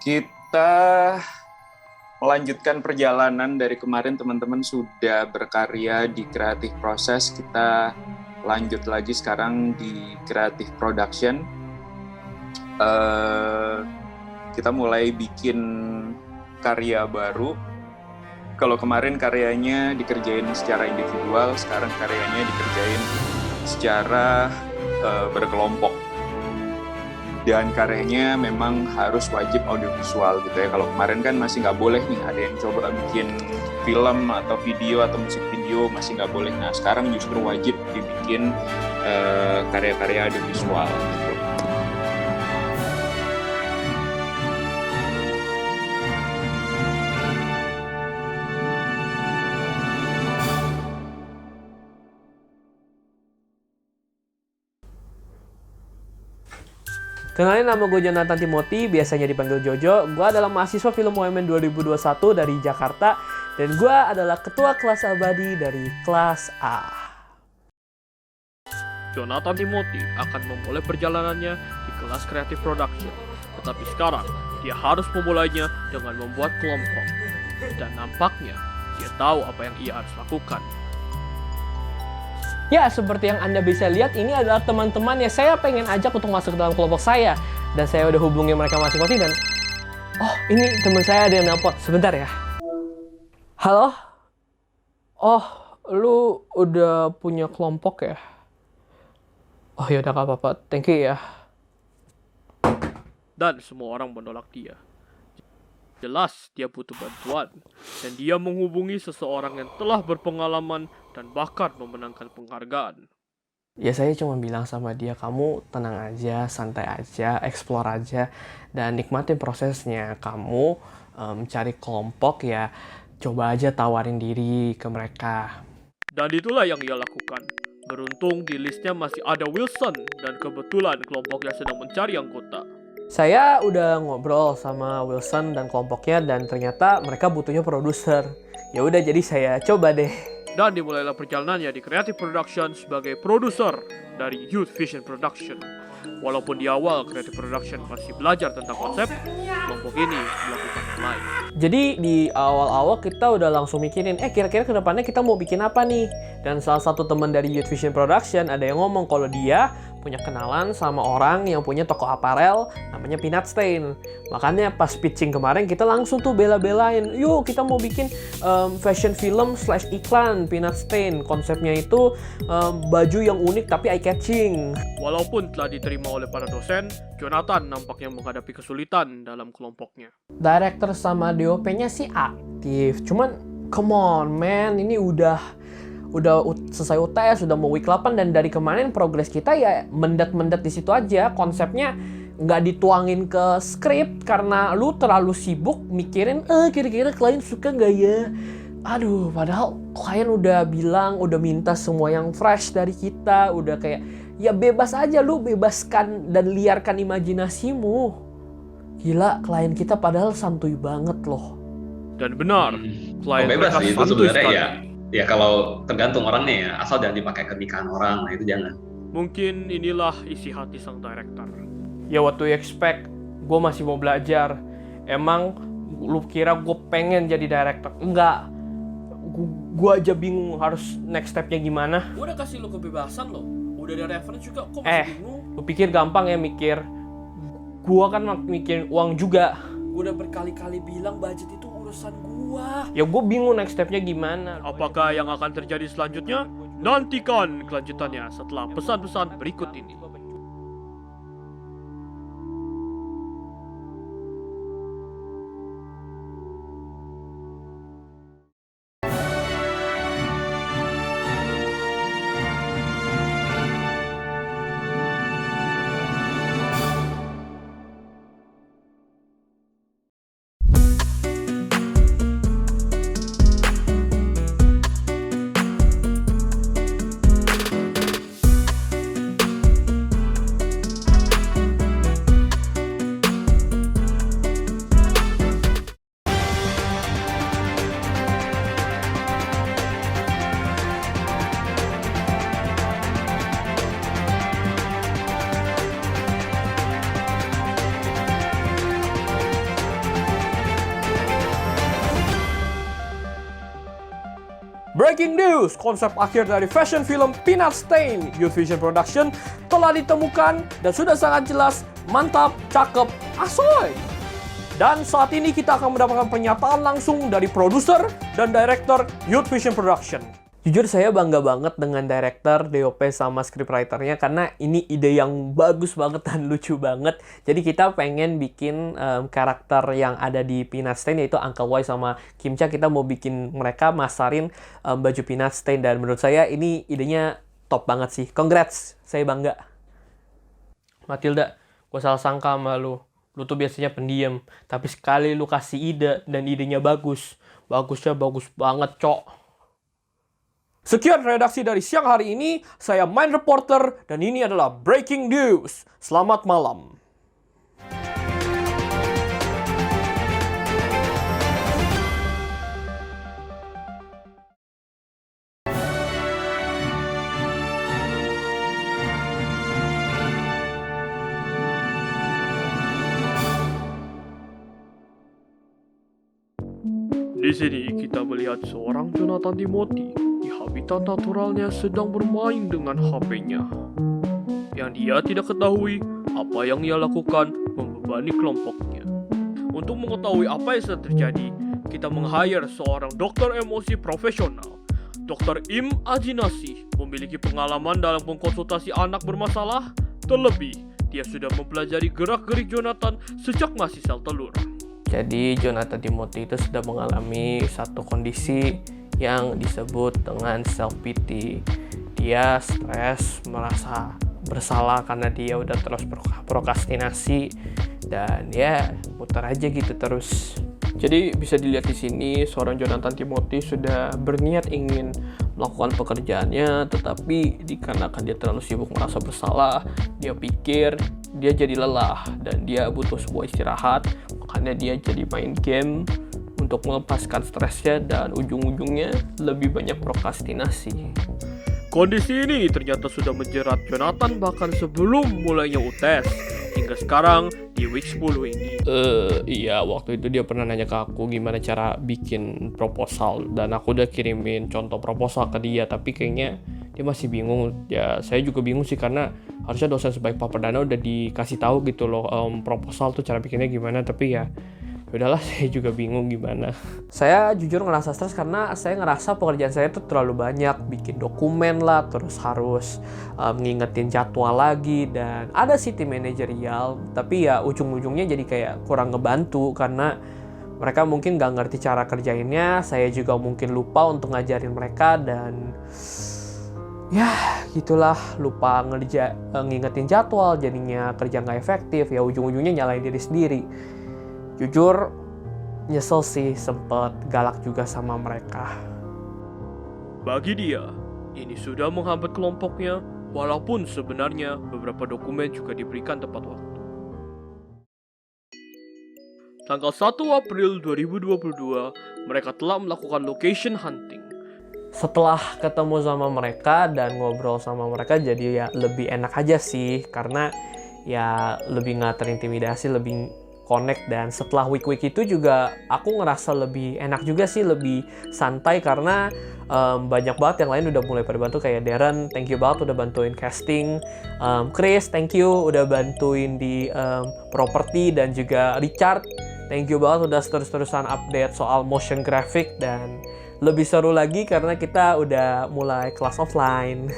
Kita melanjutkan perjalanan dari kemarin, teman-teman sudah berkarya di creative process. Kita lanjut lagi sekarang di creative production. Kita mulai bikin karya baru. Kalau kemarin karyanya dikerjain secara individual, sekarang karyanya dikerjain secara berkelompok. Dan karyanya memang harus wajib audiovisual gitu ya. Kalau kemarin kan masih nggak boleh nih, ada yang coba bikin film atau video atau musik video masih nggak boleh. Nah sekarang justru wajib dibikin karya-karya audiovisual gitu. Kenalin, nama gue Jonathan Timothy, biasanya dipanggil Jojo. Gue adalah mahasiswa film UMN 2021 dari Jakarta. Dan gue adalah ketua kelas abadi dari kelas A. Jonathan Timothy akan memulai perjalanannya di kelas Creative Production. Tetapi sekarang, dia harus memulainya dengan membuat kelompok. Dan nampaknya, dia tahu apa yang ia harus lakukan. Ya, seperti yang Anda bisa lihat, ini adalah teman-teman yang saya pengen ajak untuk masuk ke dalam kelompok saya. Dan saya udah hubungi mereka masing-masing dan... Oh, ini teman saya ada yang nelpon. Sebentar ya. Halo? Oh, lu udah punya kelompok ya? Oh, yaudah gak apa-apa. Thank you ya. Dan semua orang menolak dia. Jelas dia butuh bantuan, dan dia menghubungi seseorang yang telah berpengalaman dan bahkan memenangkan penghargaan. Ya, saya cuma bilang sama dia, kamu tenang aja, santai aja, explore aja, dan nikmatin prosesnya. Kamu cari kelompok ya, coba aja tawarin diri ke mereka. Dan itulah yang ia lakukan. Beruntung di listnya masih ada Wilson, dan kebetulan kelompoknya sedang mencari anggota. Saya udah ngobrol sama Wilson dan kelompoknya, dan ternyata mereka butuhnya produser. Ya udah, jadi saya coba deh. Dan dimulailah perjalanannya di Creative Production sebagai produser dari Youth Vision Production. Walaupun di awal Creative Production masih belajar tentang konsep, kelompok ini melakukan live. Jadi di awal-awal kita udah langsung mikirin, kira-kira kedepannya kita mau bikin apa nih? Dan salah satu teman dari Youth Vision Production ada yang ngomong kalau dia punya kenalan sama orang yang punya toko aparel namanya Peanut Stain. Makanya pas pitching kemarin kita langsung tuh bela-belain, yuk kita mau bikin fashion film / iklan Peanut Stain. Konsepnya itu baju yang unik tapi eye-catching. Walaupun telah diterima oleh para dosen, Jonathan nampaknya menghadapi kesulitan dalam kelompoknya. Director sama DOP-nya sih aktif, cuman come on man, ini udah selesai UTS, udah mau week 8, dan dari kemarin progres kita ya mendet-mendet di situ aja. Konsepnya nggak dituangin ke skrip karena lu terlalu sibuk mikirin kira-kira klien suka nggak ya. Aduh, padahal klien udah bilang, udah minta semua yang fresh dari kita, udah kayak ya bebas aja, lu bebaskan dan liarkan imajinasimu. Gila, klien kita padahal santuy banget loh. Dan benar, klien bebas mereka sih itu santuy sebenarnya sekali. ya kalau tergantung orangnya ya, asal jangan dipakai ke nikahan orang, nah itu jangan. Mungkin inilah isi hati sang director. Ya, what do you expect? Gue masih mau belajar. Emang lu kira gue pengen jadi director? Enggak. Gue aja bingung harus next stepnya gimana. Gue udah kasih lu kebebasan loh. Udah ada reference juga, kok masih bingung? Lu pikir gampang ya mikir? Gue kan mikirin uang juga. Gue udah berkali-kali bilang budget itu urusan gua. Ya gue bingung next stepnya gimana. Apakah yang akan terjadi selanjutnya? Nantikan kelanjutannya setelah pesan-pesan berikut ini. Breaking news, konsep akhir dari fashion film Peanut Stain Youth Vision Production telah ditemukan dan sudah sangat jelas, mantap, cakep, asoy. Dan saat ini kita akan mendapatkan pernyataan langsung dari produser dan director Youth Vision Production. Jujur saya bangga banget dengan director, DOP, sama scriptwriter-nya karena ini ide yang bagus banget dan lucu banget. Jadi kita pengen bikin karakter yang ada di Peanut Stain yaitu Uncle Boy sama Kim Cha. Kita mau bikin mereka masarin baju Peanut Stain dan menurut saya ini idenya top banget sih. Congrats, saya bangga. Matilda, gue salah sangka sama lu. Lu tuh biasanya pendiam, tapi sekali lu kasih ide dan idenya bagus. Bagusnya bagus banget, cok. Sekian redaksi dari siang hari ini, saya Mind Reporter dan ini adalah Breaking News. Selamat malam. Di sini kita melihat seorang Jonathan Timothy di habitat naturalnya sedang bermain dengan HP-nya. Yang dia tidak ketahui apa yang ia lakukan membebani kelompoknya. Untuk mengetahui apa yang sedang terjadi, kita meng-hire seorang dokter emosi profesional. Dr. Im Ajinasi memiliki pengalaman dalam mengkonsultasi anak bermasalah. Terlebih, dia sudah mempelajari gerak-gerik Jonathan sejak masih sel telur. Jadi Jonathan Timothy itu sudah mengalami satu kondisi yang disebut dengan self-pity. Dia stres, merasa bersalah karena dia udah terus prokrastinasi dan ya muter aja gitu terus. Jadi bisa dilihat di sini seorang Jonathan Timothy sudah berniat ingin melakukan pekerjaannya, tetapi dikarenakan dia terlalu sibuk merasa bersalah, dia pikir dia jadi lelah dan dia butuh sebuah istirahat, makanya dia jadi main game untuk melepaskan stresnya dan ujung-ujungnya lebih banyak prokrastinasi. Kondisi ini ternyata sudah menjerat Jonathan bahkan sebelum mulainya UTS hingga sekarang di week 10 ini. Iya, waktu itu dia pernah nanya ke aku gimana cara bikin proposal dan aku udah kirimin contoh proposal ke dia, tapi kayaknya dia masih bingung. Ya, saya juga bingung sih karena harusnya dosen sebaik Pak Perdana udah dikasih tahu gitu loh proposal tuh cara bikinnya gimana, tapi ya udahlah saya juga bingung gimana. Saya jujur ngerasa stres karena saya ngerasa pekerjaan saya tuh terlalu banyak, bikin dokumen lah, terus harus ngingetin jadwal lagi dan ada sih tim manajerial, tapi ya ujung-ujungnya jadi kayak kurang ngebantu karena mereka mungkin gak ngerti cara kerjainnya, saya juga mungkin lupa untuk ngajarin mereka dan ya gitulah, lupa ngingetin jadwal, jadinya kerja nggak efektif, ya ujung-ujungnya nyalain diri sendiri. Jujur nyesel sih, sempet galak juga sama mereka. Bagi dia, ini sudah menghambat kelompoknya walaupun sebenarnya beberapa dokumen juga diberikan tepat waktu. Tanggal 1 April 2022, mereka telah melakukan location hunting. Setelah ketemu sama mereka dan ngobrol sama mereka jadi ya lebih enak aja sih, karena ya lebih nggak terintimidasi, lebih connect, dan setelah week-week itu juga aku ngerasa lebih enak juga sih, lebih santai karena banyak banget yang lain udah mulai pada bantu, kayak Darren, thank you banget udah bantuin casting, Chris, thank you udah bantuin di property, dan juga Richard, thank you banget udah terus-terusan update soal motion graphic, dan lebih seru lagi karena kita udah mulai kelas offline.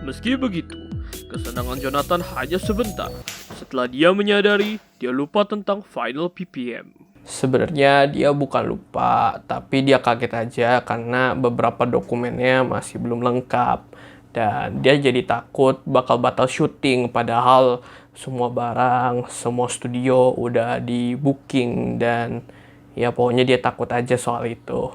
Meski begitu, kesenangan Jonathan hanya sebentar. Setelah dia menyadari, dia lupa tentang final PPM. Sebenarnya dia bukan lupa, tapi dia kaget aja karena beberapa dokumennya masih belum lengkap. Dan dia jadi takut bakal batal syuting, padahal semua barang, semua studio udah di booking, dan ya pokoknya dia takut aja soal itu.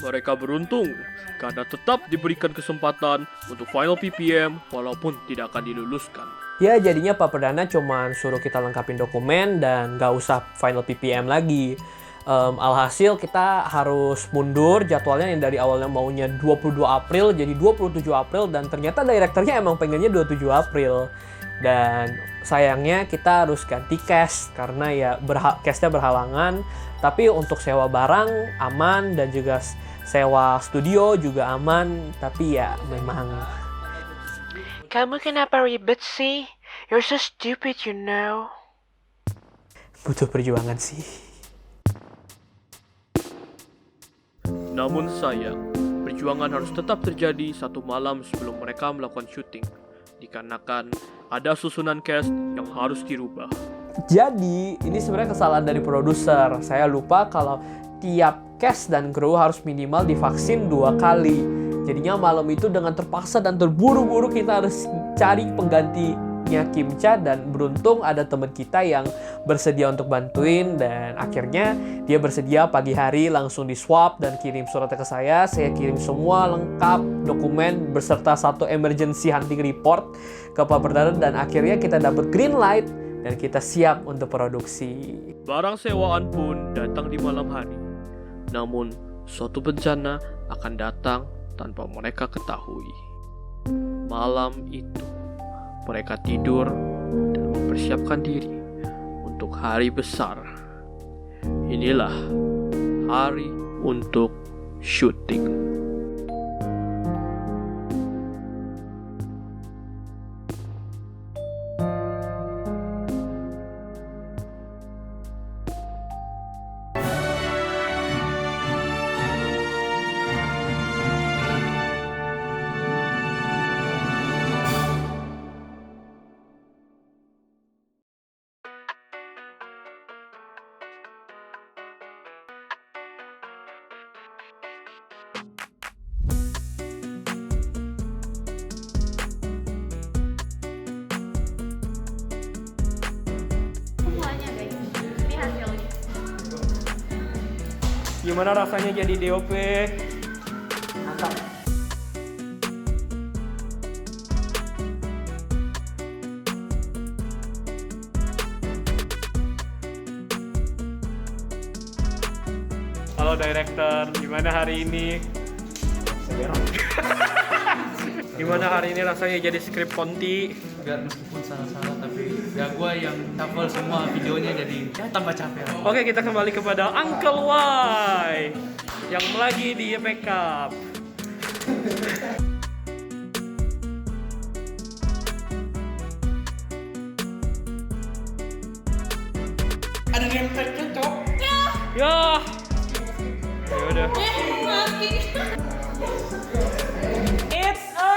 Mereka beruntung karena tetap diberikan kesempatan untuk final PPM walaupun tidak akan diluluskan. Ya jadinya Pak Perdana cuma suruh kita lengkapin dokumen dan gak usah final PPM lagi. Alhasil kita harus mundur jadwalnya yang dari awalnya maunya 22 April jadi 27 April, dan ternyata direkturnya emang pengennya 27 April. Dan sayangnya kita harus ganti cast karena ya castnya berhalangan. Tapi untuk sewa barang aman, dan juga sewa studio juga aman, tapi ya memang Kamu kenapa ribet sih? You're so stupid, you know. butuh perjuangan sih. Namun sayang, perjuangan harus tetap terjadi satu malam sebelum mereka melakukan syuting. Dikarenakan ada susunan cast yang harus dirubah. Jadi, ini sebenarnya kesalahan dari produser. Saya lupa kalau tiap cast dan kru harus minimal divaksin 2 kali. Jadinya malam itu dengan terpaksa dan terburu-buru kita harus cari penggantinya Kim Cha, dan beruntung ada teman kita yang bersedia untuk bantuin, dan akhirnya dia bersedia pagi hari langsung di swab dan kirim suratnya ke saya. Saya kirim semua lengkap dokumen beserta 1 emergency hunting report ke Pak Perdana, dan akhirnya kita dapat green light dan kita siap untuk produksi. Barang sewaan pun datang di malam hari. Namun, suatu bencana akan datang tanpa mereka ketahui. Malam itu, mereka tidur dan mempersiapkan diri untuk hari besar. Inilah hari untuk syuting. Semuanya guys, ini hasilnya. Gimana rasanya jadi DOP? Mantap. Halo director, gimana hari ini? Gimana hari ini rasanya jadi skrip Ponti? Enggak, meskipun salah-salah tapi ya gue yang hafal semua videonya, jadi ya tambah capek. Oke, kita kembali kepada Uncle Y yang lagi di makeup. Ada rempetnya, Cok. Ya. Ya udah. It's a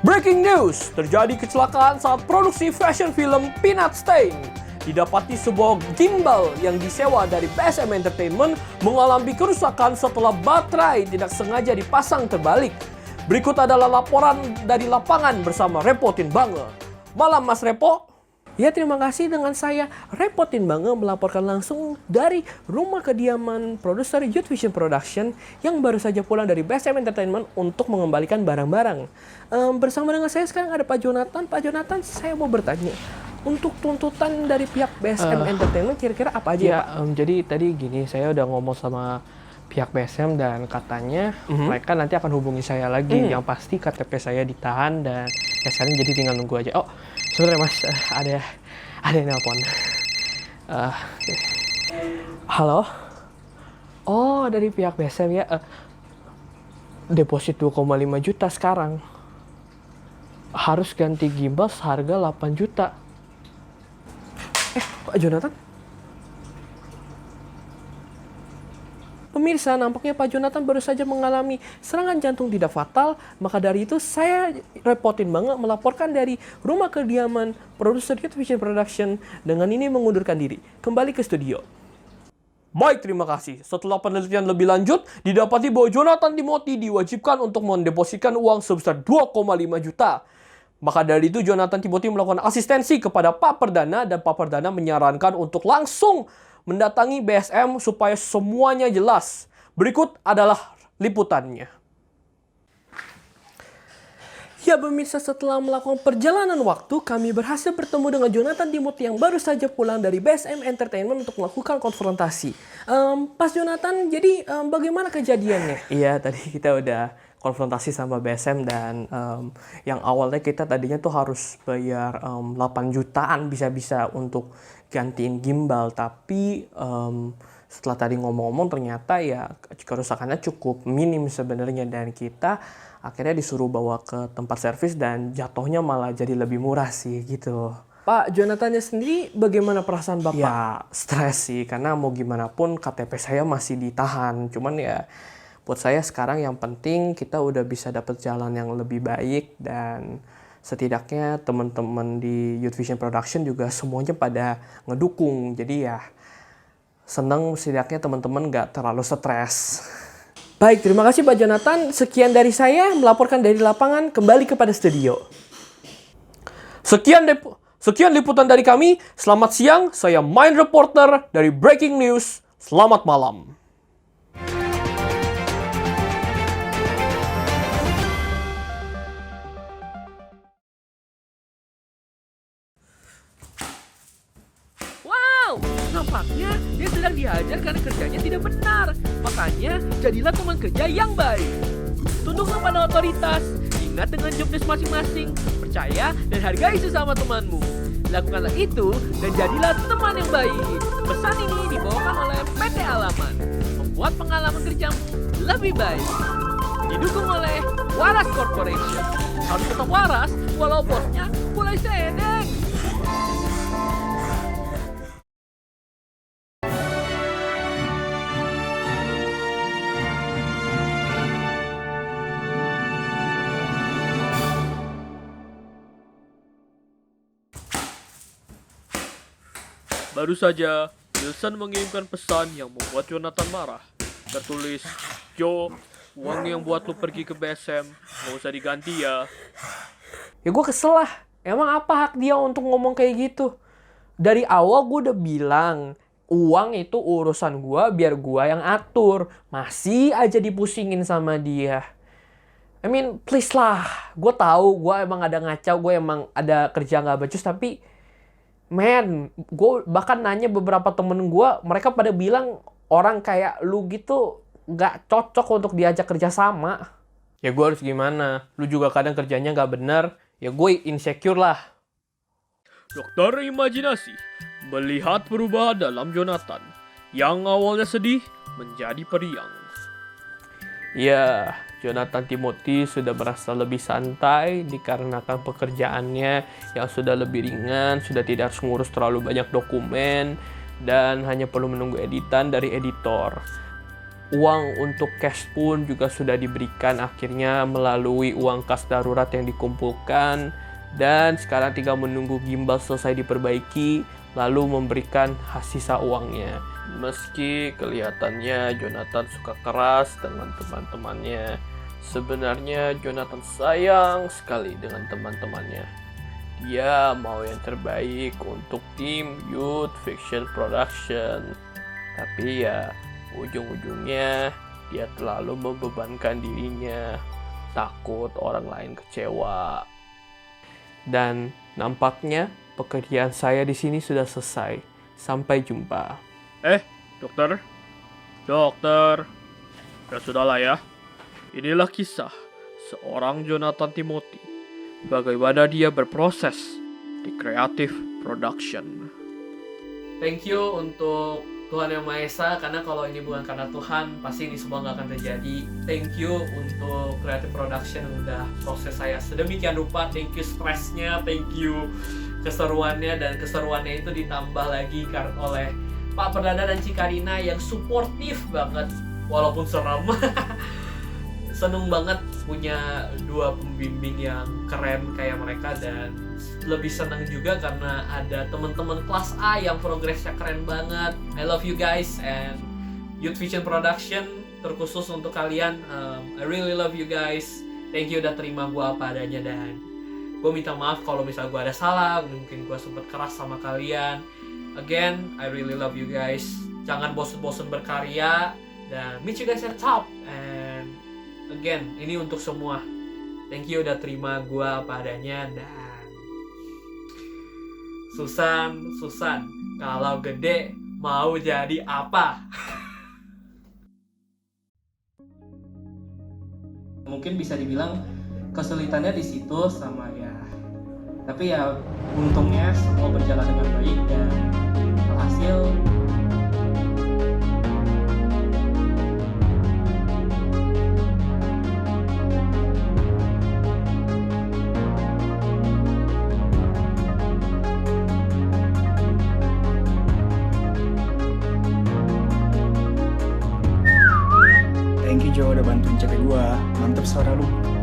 Breaking news! Terjadi kecelakaan saat produksi fashion film Peanut Stain. Didapati sebuah gimbal yang disewa dari BSM Entertainment mengalami kerusakan setelah baterai tidak sengaja dipasang terbalik. Berikut adalah laporan dari lapangan bersama Repotin Bange. Malam Mas Repo. Ya, terima kasih, dengan saya Repotin Bange melaporkan langsung dari rumah kediaman produser Youth Vision Production yang baru saja pulang dari BSM Entertainment untuk mengembalikan barang-barang. Bersama dengan saya sekarang ada Pak Jonathan. Pak Jonathan, saya mau bertanya, untuk tuntutan dari pihak BSM Entertainment kira-kira apa aja ya, Pak? Jadi tadi gini, saya udah ngomong sama pihak BSM dan katanya mereka nanti akan hubungi saya lagi. Yang pasti KTP saya ditahan dan ya sekarang jadi tinggal nunggu aja. Oh, sebentar Mas, ada yang nelpon. Oke. Halo? Oh, dari pihak BSM ya. Deposit 2,5 juta sekarang. Harus ganti gimbal seharga 8 juta. Pak Jonathan? Pemirsa, nampaknya Pak Jonathan baru saja mengalami serangan jantung tidak fatal. Maka dari itu saya Repotin Bange melaporkan dari rumah kediaman produser Youth Vision Production dengan ini mengundurkan diri. Kembali ke studio. Baik, terima kasih. Setelah penelitian lebih lanjut, didapati bahwa Jonathan Timothy diwajibkan untuk mendepositkan uang sebesar 2,5 juta. Maka dari itu Jonathan Timothy melakukan asistensi kepada Pak Perdana dan Pak Perdana menyarankan untuk langsung mendatangi BSM supaya semuanya jelas. Berikut adalah liputannya. Ya pemirsa, setelah melakukan perjalanan waktu, kami berhasil bertemu dengan Jonathan Timothy yang baru saja pulang dari BSM Entertainment untuk melakukan konfrontasi. Pas Jonathan, jadi bagaimana kejadiannya? Iya, tadi kita udah konfrontasi sama BSM dan yang awalnya kita tadinya tuh harus bayar 8 jutaan bisa-bisa untuk gantiin gimbal, tapi setelah tadi ngomong-ngomong ternyata ya kerusakannya cukup minim sebenarnya, dan kita akhirnya disuruh bawa ke tempat servis dan jatuhnya malah jadi lebih murah sih gitu. Pak Jonathannya sendiri bagaimana perasaan Bapak? Ya stres sih, karena mau gimana pun KTP saya masih ditahan. Cuman ya buat saya sekarang yang penting kita udah bisa dapet jalan yang lebih baik, dan setidaknya teman-teman di Youth Vision Production juga semuanya pada ngedukung. Jadi ya seneng setidaknya teman-teman gak terlalu stres. Baik, terima kasih Pak Jonathan. Sekian dari saya melaporkan dari lapangan, kembali kepada studio. Sekian liputan dari kami. Selamat siang, saya Mind Reporter dari Breaking News. Selamat malam. Wow, nampaknya dia sedang dihajar karena kerjanya tidak benar. Makanya, jadilah teman kerja yang baik. Tunduklah pada otoritas, ingat dengan job desk masing-masing, percaya dan hargai sesama temanmu. Lakukanlah itu dan jadilah teman yang baik. Pesan ini dibawakan oleh PT Alaman, membuat pengalaman kerjamu lebih baik. Didukung oleh Waras Corporation. Harus tetap waras walau bosnya mulai sedeng. Baru saja, Wilson mengirimkan pesan yang membuat Jonathan marah. Tertulis, "Joe, uang yang buat lu pergi ke BSM, nggak usah diganti ya." Ya gue kesel lah. Emang apa hak dia untuk ngomong kayak gitu? Dari awal gue udah bilang, uang itu urusan gue, biar gue yang atur. Masih aja dipusingin sama dia. I mean, please lah. Gue tahu gue emang ada ngacau, gue emang ada kerja nggak becus, tapi man, gue bahkan nanya beberapa temen gue, mereka pada bilang orang kayak lu gitu nggak cocok untuk diajak kerja sama. Ya gue harus gimana? Lu juga kadang kerjanya nggak bener. Ya gue insecure lah. Dokter imajinasi melihat perubahan dalam Jonathan yang awalnya sedih menjadi periang. Ya, Jonathan Timothy sudah merasa lebih santai dikarenakan pekerjaannya yang sudah lebih ringan, sudah tidak harus ngurus terlalu banyak dokumen, dan hanya perlu menunggu editan dari editor. Uang untuk cash pun juga sudah diberikan akhirnya melalui uang kas darurat yang dikumpulkan, dan sekarang tinggal menunggu gimbal selesai diperbaiki lalu memberikan sisa uangnya. Meski kelihatannya Jonathan suka keras dengan teman-temannya, sebenarnya Jonathan sayang sekali dengan teman-temannya. Dia mau yang terbaik untuk tim Youth Fiction Production. Tapi ya, ujung-ujungnya dia terlalu membebankan dirinya, takut orang lain kecewa. Dan nampaknya pekerjaan saya di sini sudah selesai. Sampai jumpa. Dokter. Ya sudahlah ya. Inilah kisah seorang Jonathan Timothy. Bagaimana dia berproses di Creative Production. Thank you untuk Tuhan Yang Maha Esa, karena kalau ini bukan karena Tuhan, pasti ini semua nggak akan terjadi. Thank you untuk Creative Production yang udah proses saya sedemikian rupa. Thank you stresnya, thank you keseruannya, dan keseruannya itu ditambah lagi oleh Pak Perdana dan Cikarina yang suportif banget, walaupun serem. Seneng banget punya dua pembimbing yang keren kayak mereka, dan lebih senang juga karena ada teman-teman kelas A yang progresnya keren banget. I love you guys, and Youth Vision Production terkhusus untuk kalian. I really love you guys. Thank you udah terima gue apa adanya, dan gue minta maaf kalau misalnya gue ada salah, mungkin gue sempet keras sama kalian. Again, I really love you guys. Jangan bosen-bosen berkarya, dan meet you guys at top. And again, ini untuk semua. Thank you udah terima gue apa adanya. Dan Susan, kalau gede mau jadi apa? Mungkin bisa dibilang kesulitannya di situ sama ya. Tapi ya untungnya semua berjalan dengan baik dan alhasil Thank you Jo udah bantuin cewek gua. Mantep suara lu.